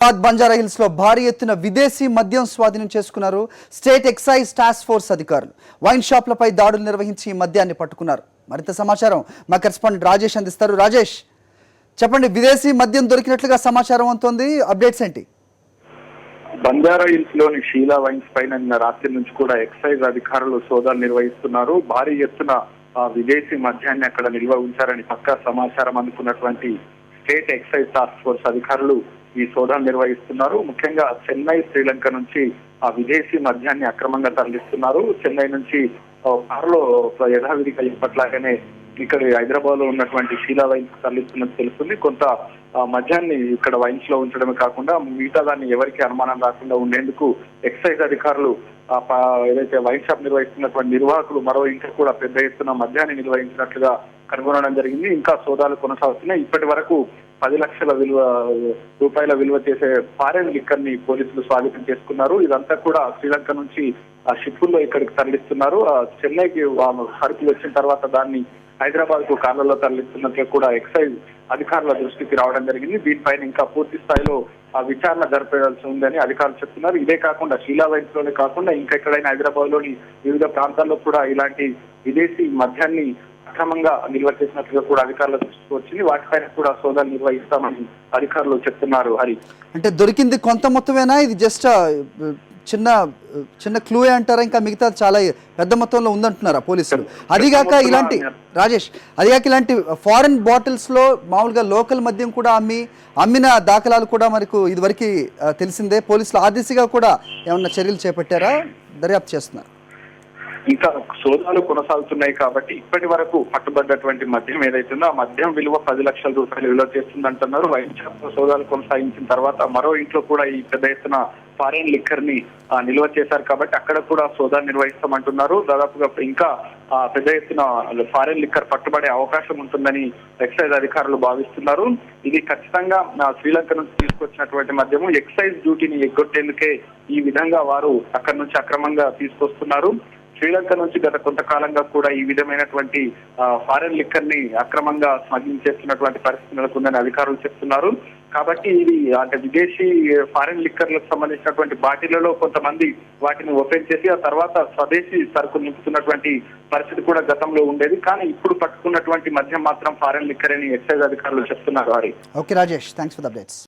Banjara hills లో భారీ ఎత్తున విదేశీ మద్యం స్వాధీనం చేసుకున్నారు స్టేట్ ఎక్సైజ్ టాస్క్ ఫోర్స్ అధికారులు. వైన్ షాప్లపై దాడులు నిర్వహించి మద్యాన్ని పట్టుకున్నారు. మరింత సమాచారం మా కరెస్పాండెంట్ రాజేష్ అందిస్తారు. రాజేష్, చెప్పండి, విదేశీ మద్యం దొరికినట్లుగా సమాచారం అందుతోంది, అప్డేట్స్ ఏంటి? బంజారా హిల్స్ లోని షీలా వైన్స్ పైన నిన్న రాత్రి నుంచి కూడా ఎక్సైజ్ అధికారులు సోదాలు నిర్వహిస్తున్నారు. భారీ ఎత్తున విదేశీ మద్యాన్ని అక్కడ నిల్వ ఉంచారని పక్కా సమాచారం అందుకున్నటువంటి స్టేట్ ఎక్సైజ్ టాస్క్ ఫోర్స్ అధికారులు ఈ సోదాలు నిర్వహిస్తున్నారు. ముఖ్యంగా చెన్నై, శ్రీలంక నుంచి ఆ విదేశీ మద్యాన్ని అక్రమంగా తరలిస్తున్నారు. చెన్నై నుంచి కారులో యథావిధిగా ఇప్పట్లాగానే ఇక్కడ హైదరాబాద్ లో ఉన్నటువంటి షీలా వైన్స్ తరలిస్తున్నట్టు తెలుస్తుంది. కొంత మద్యాన్ని ఇక్కడ వైన్స్ లో ఉంచడమే కాకుండా మిగతా దాన్ని ఎవరికి అనుమానం రాకుండా ఉండేందుకు ఎక్సైజ్ అధికారులు ఏదైతే వైన్ షాప్ నిర్వహిస్తున్నటువంటి నిర్వాహకులు మరో ఇంకా కూడా పెద్ద ఎత్తున మద్యాన్ని నిర్వహించినట్లుగా కనుగొనడం జరిగింది. ఇంకా సోదాలు కొనసాగుతున్నాయి. ఇప్పటి వరకు 10 లక్షల రూపాయల విలువ చేసే ఫారెన్ లిక్కర్ ని పోలీసులు స్వాధీనం చేసుకున్నారు. ఇదంతా కూడా శ్రీలంక నుంచి ఆ షిప్పుల్లో ఇక్కడికి తరలిస్తున్నారు. చెన్నైకి సరుకులు వచ్చిన తర్వాత దాన్ని హైదరాబాద్ కు కార్లలో తరలిస్తున్నట్లు కూడా ఎక్సైజ్ అధికారుల దృష్టికి రావడం జరిగింది. దీనిపైన ఇంకా పూర్తి స్థాయిలో విచారణ జరపాల్సి ఉందని అధికారులు చెప్తున్నారు. ఇదే కాకుండా షీలా వైన్స్ లోనే కాకుండా ఇంకా ఎక్కడైనా హైదరాబాద్ లోని వివిధ ప్రాంతాల్లో కూడా ఇలాంటి విదేశీ మద్యాన్ని అక్రమంగా నిల్వ చేసినట్లుగా కూడా అధికారుల దృష్టికి వచ్చింది. వాటిపైన కూడా సోదాలు నిర్వహిస్తామని అధికారులు చెప్తున్నారు. హరి, అంటే దొరికింది కొంత మొత్తమేనా? ఇది జస్ట్ చిన్న చిన్న క్లూ అంటారా? ఇంకా మిగతా చాలా పెద్ద మొత్తంలో ఉందంటున్నారా పోలీసులు? అదిగాక ఇలాంటి రాజేష్, అదిగాక ఇలాంటి ఫారెన్ బాటిల్స్ లో మామూలుగా లోకల్ మద్యం కూడా అమ్మిన దాఖలాలు కూడా మనకు ఇదివరకు తెలిసిందే. పోలీసులు ఆ దిశగా కూడా ఏమన్నా చర్యలు చేపట్టారా? దర్యాప్తు చేస్తున్నారు. ఇంకా సోదాలు కొనసాగుతున్నాయి కాబట్టి ఇప్పటి వరకు పట్టుబడ్డటువంటి మద్యం ఏదైతుందో ఆ మద్యం విలువ 10 లక్షల రూపాయలు విలువ చేస్తుందంటున్నారు. వైన్ షాప్ సోదాలు కొనసాగించిన తర్వాత మరో ఇంట్లో కూడా ఈ పెద్ద ఎత్తున ఫారెన్ లిక్కర్ ని నిల్వ చేశారు కాబట్టి అక్కడ కూడా సోదాలు నిర్వహిస్తామంటున్నారు. దాదాపుగా ఇంకా పెద్ద ఎత్తున ఫారెన్ లిక్కర్ పట్టుబడే అవకాశం ఉంటుందని ఎక్సైజ్ అధికారులు భావిస్తున్నారు. ఇది ఖచ్చితంగా శ్రీలంక నుంచి తీసుకొచ్చినటువంటి మద్యము. ఎక్సైజ్ డ్యూటీని ఎగ్గొట్టేందుకే ఈ విధంగా వారు అక్కడి నుంచి అక్రమంగా తీసుకొస్తున్నారు. శ్రీలంక నుంచి గత కొంతకాలంగా కూడా ఈ విధమైనటువంటి ఫారెన్ లిక్కర్ ని అక్రమంగా స్మగ్లింగ్ చేస్తున్నటువంటి పరిస్థితి నెలకొందని అధికారులు చెప్తున్నారు. కాబట్టి ఇది అంటే విదేశీ ఫారెన్ లిక్కర్లకు సంబంధించినటువంటి బాటిళ్లలో కొంతమంది వాటిని ఓపెన్ చేసి ఆ తర్వాత స్వదేశీ సరుకు నింపుతున్నటువంటి పరిస్థితి కూడా గతంలో ఉండేది. కానీ ఇప్పుడు పట్టుకున్నటువంటి మద్యం మాత్రం ఫారెన్ లిక్కర్ అని ఎక్సైజ్ అధికారులు చెప్తున్నారు. Okay Rajesh, thanks for the updates.